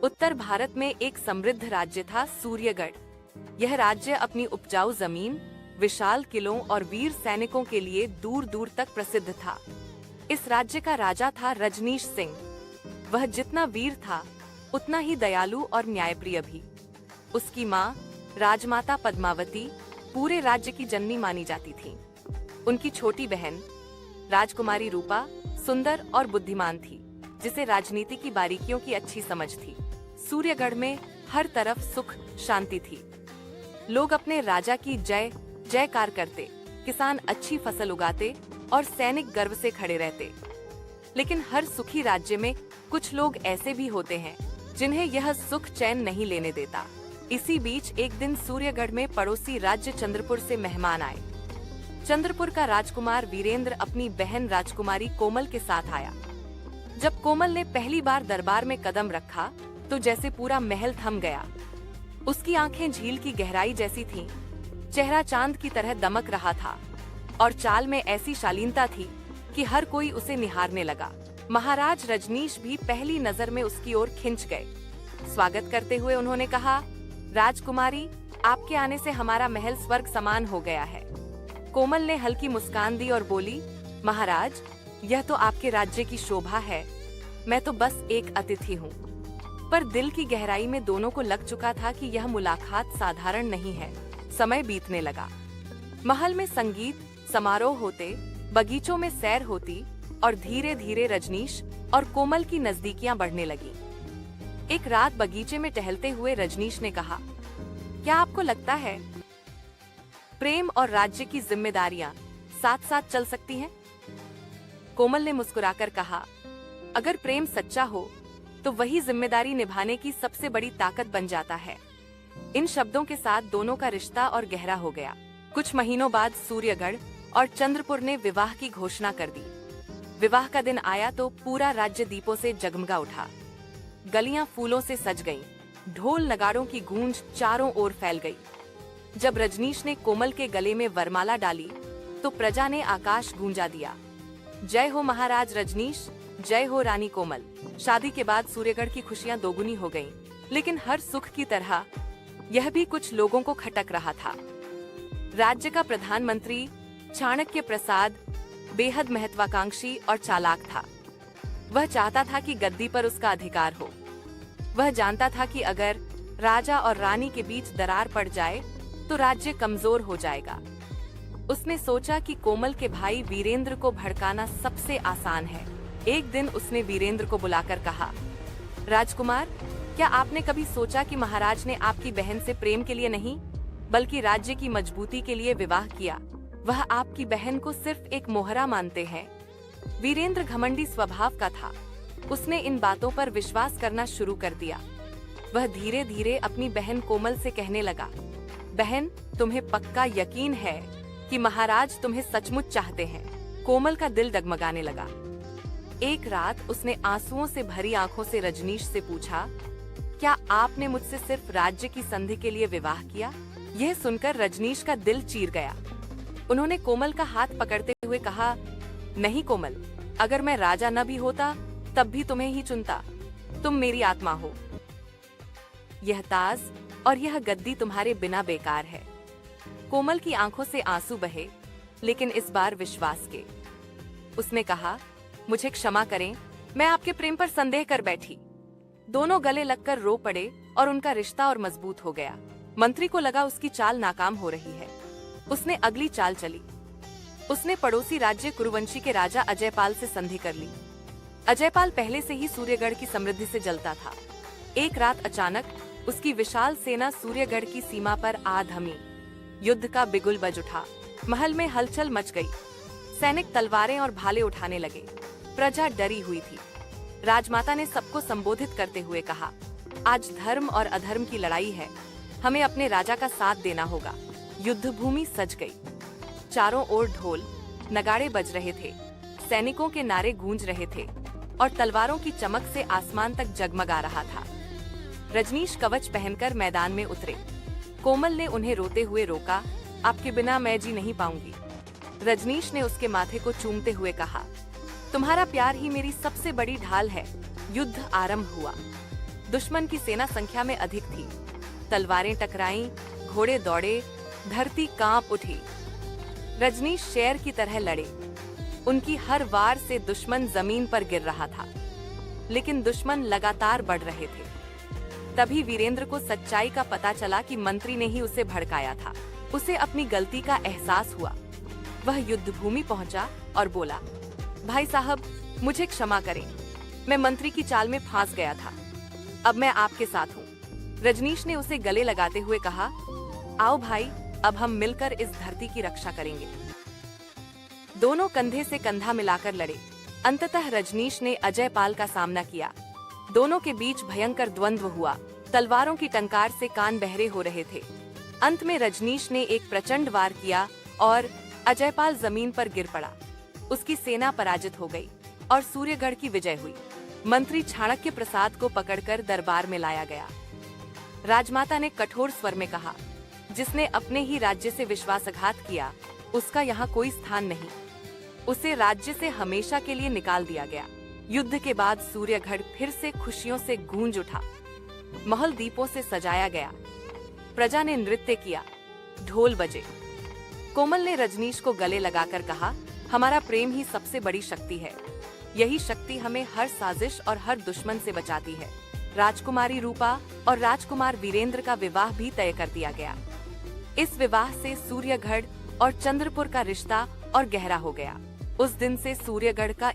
उत्तर भारत में एक समृद्ध राज्य था सूर्यगढ़। यह राज्य अपनी उपजाऊ जमीन, विशाल किलों और वीर सैनिकों के लिए दूर दूर तक प्रसिद्ध था। इस राज्य का राजा था रजनीश सिंह। वह जितना वीर था उतना ही दयालु और न्यायप्रिय भी। उसकी माँ राजमाता पद्मावती पूरे राज्य की जननी मानी जाती थी। उनकी छोटी बहन राजकुमारी रूपा सुंदर और बुद्धिमान थी, जिसे राजनीति की बारीकियों की अच्छी समझ थी। सूर्यगढ़ में हर तरफ सुख शांति थी। लोग अपने राजा की जय जयकार करते, किसान अच्छी फसल उगाते और सैनिक गर्व से खड़े रहते। लेकिन हर सुखी राज्य में कुछ लोग ऐसे भी होते हैं जिन्हें यह सुख चैन नहीं लेने देता। इसी बीच एक दिन सूर्यगढ़ में पड़ोसी राज्य चंद्रपुर से मेहमान आए। चंद्रपुर का राजकुमार वीरेंद्र अपनी बहन राजकुमारी कोमल के साथ आया। जब कोमल ने पहली बार दरबार में कदम रखा तो जैसे पूरा महल थम गया। उसकी आंखें झील की गहराई जैसी थीं, चेहरा चांद की तरह दमक रहा था और चाल में ऐसी शालीनता थी कि हर कोई उसे निहारने लगा। महाराज रजनीश भी पहली नजर में उसकी ओर खिंच गए। स्वागत करते हुए उन्होंने कहा, राजकुमारी, आपके आने से हमारा महल स्वर्ग समान हो गया है। कोमल ने हल्की मुस्कान दी और बोली, महाराज, यह तो आपके राज्य की शोभा है। मैं तो बस एक अतिथि हूँ। पर दिल की गहराई में दोनों को लग चुका था कि यह मुलाकात साधारण नहीं है। समय बीतने लगा। महल में संगीत समारोह होते, बगीचों में सैर होती और धीरे धीरे रजनीश और कोमल की नजदीकियां बढ़ने लगी। एक रात बगीचे में टहलते हुए रजनीश ने कहा, क्या आपको लगता है प्रेम और राज्य की जिम्मेदारियां साथ साथ चल सकती हैं? कोमल ने मुस्कुराकर कहा, अगर प्रेम सच्चा हो तो वही जिम्मेदारी निभाने की सबसे बड़ी ताकत बन जाता है। इन शब्दों के साथ दोनों का रिश्ता और गहरा हो गया। कुछ महीनों बाद सूर्यगढ़ और चंद्रपुर ने विवाह की घोषणा कर दी। विवाह का दिन आया तो पूरा राज्य दीपों से जगमगा उठा। गलियां फूलों से सज गईं, ढोल नगाड़ों की गूंज चारों ओर फैल गई। जब रजनीश ने कोमल के गले में वरमाला डाली तो प्रजा ने आकाश गूंजा दिया। जय हो महाराज रजनीश, जय हो रानी कोमल। शादी के बाद सूर्यगढ़ की खुशियां दोगुनी हो गईं, लेकिन हर सुख की तरह यह भी कुछ लोगों को खटक रहा था। राज्य का प्रधानमंत्री चाणक्य प्रसाद बेहद महत्वाकांक्षी और चालाक था। वह चाहता था कि गद्दी पर उसका अधिकार हो। वह जानता था कि अगर राजा और रानी के बीच दरार पड़ जाए तो राज्य कमजोर हो जाएगा। उसने सोचा कि कोमल के भाई वीरेंद्र को भड़काना सबसे आसान है। एक दिन उसने वीरेंद्र को बुलाकर कहा, राजकुमार, क्या आपने कभी सोचा कि महाराज ने आपकी बहन से प्रेम के लिए नहीं बल्कि राज्य की मजबूती के लिए विवाह किया? वह आपकी बहन को सिर्फ एक मोहरा मानते हैं। वीरेंद्र घमंडी स्वभाव का था। उसने इन बातों पर विश्वास करना शुरू कर दिया। वह धीरे धीरे अपनी बहन कोमल से कहने लगा, बहन, तुम्हें पक्का यकीन है कि महाराज तुम्हें सचमुच चाहते हैं? कोमल का दिल डगमगाने लगा। एक रात उसने आंसुओं से भरी आंखों से रजनीश से पूछा, क्या आपने मुझसे सिर्फ राज्य की संधि के लिए विवाह किया? यह सुनकर रजनीश का दिल चीर गया। उन्होंने कोमल का हाथ पकड़ते हुए कहा, नहीं कोमल, अगर मैं राजा न भी होता तब भी तुम्हें ही चुनता। तुम मेरी आत्मा हो। यह ताज और यह गद्दी तुम्हारे बिना बेकार है। कोमल की आंखों से आंसू बहे, लेकिन इस बार विश्वास के। उसने कहा, मुझे क्षमा करें, मैं आपके प्रेम पर संदेह कर बैठी। दोनों गले लगकर रो पड़े और उनका रिश्ता और मजबूत हो गया। मंत्री को लगा उसकी चाल नाकाम हो रही है। उसने अगली चाल चली। उसने पड़ोसी राज्य कुरुवंशी के राजा अजयपाल से संधि कर ली। अजयपाल पहले से ही सूर्यगढ़ की समृद्धि से जलता था। एक रात अचानक उसकी विशाल सेना सूर्यगढ़ की सीमा पर आ थमी। युद्ध का बिगुल बज उठा। महल में हलचल मच गई। सैनिक तलवारें और भाले उठाने लगे। प्रजा डरी हुई थी। राजमाता ने सबको संबोधित करते हुए कहा, आज धर्म और अधर्म की लड़ाई है। हमें अपने राजा का साथ देना होगा। युद्ध भूमि सज गई। चारों ओर ढोल नगाड़े बज रहे थे, सैनिकों के नारे गूंज रहे थे और तलवारों की चमक से आसमान तक जगमगा रहा था। रजनीश कवच पहनकर मैदान में उतरे। कोमल ने उन्हें रोते हुए रोका, आपके बिना मैं जी नहीं पाऊंगी। रजनीश ने उसके माथे को चूमते हुए कहा, तुम्हारा प्यार ही मेरी सबसे बड़ी ढाल है। युद्ध आरंभ हुआ। दुश्मन की सेना संख्या में अधिक थी। तलवारें टकराईं, घोड़े दौड़े, धरती कांप उठी। रजनीश शेर की तरह लड़े। उनकी हर वार से दुश्मन जमीन पर गिर रहा था, लेकिन दुश्मन लगातार बढ़ रहे थे। तभी वीरेंद्र को सच्चाई का पता चला कि मंत्री ने ही उसे भड़काया था। उसे अपनी गलती का एहसास हुआ। वह युद्ध भूमि पहुंचा और बोला, भाई साहब, मुझे क्षमा करें। मैं मंत्री की चाल में फंस गया था। अब मैं आपके साथ हूँ। रजनीश ने उसे गले लगाते हुए कहा, आओ भाई, अब हम मिलकर इस धरती की रक्षा करेंगे। दोनों कंधे से कंधा मिलाकर लड़े। अंततः रजनीश ने अजयपाल का सामना किया। दोनों के बीच भयंकर द्वंद्व हुआ। तलवारों की टंकार से कान बहरे हो रहे थे। अंत में रजनीश ने एक प्रचंड वार किया और अजयपाल जमीन पर गिर पड़ा। उसकी सेना पराजित हो गई और सूर्यगढ़ की विजय हुई। मंत्री चाणक्य प्रसाद को पकड़कर दरबार में लाया गया। राजमाता ने कठोर स्वर में कहा, जिसने अपने ही राज्य से विश्वासघात किया, उसका यहाँ कोई स्थान नहीं। उसे राज्य से हमेशा के लिए निकाल दिया गया। युद्ध के बाद सूर्यगढ़ फिर से खुशियों से गूंज उठा। महल दीपों से सजाया गया। प्रजा ने नृत्य किया, ढोल बजे। कोमल ने रजनीश को गले लगाकर कहा, हमारा प्रेम ही सबसे बड़ी शक्ति है। यही शक्ति हमें हर साजिश और हर दुश्मन से बचाती है। राजकुमारी रूपा और राजकुमार वीरेंद्र का विवाह भी तय कर दिया गया। इस विवाह से सूर्यगढ़ और चंद्रपुर का रिश्ता और गहरा हो गया। उस दिन से सूर्यगढ़ का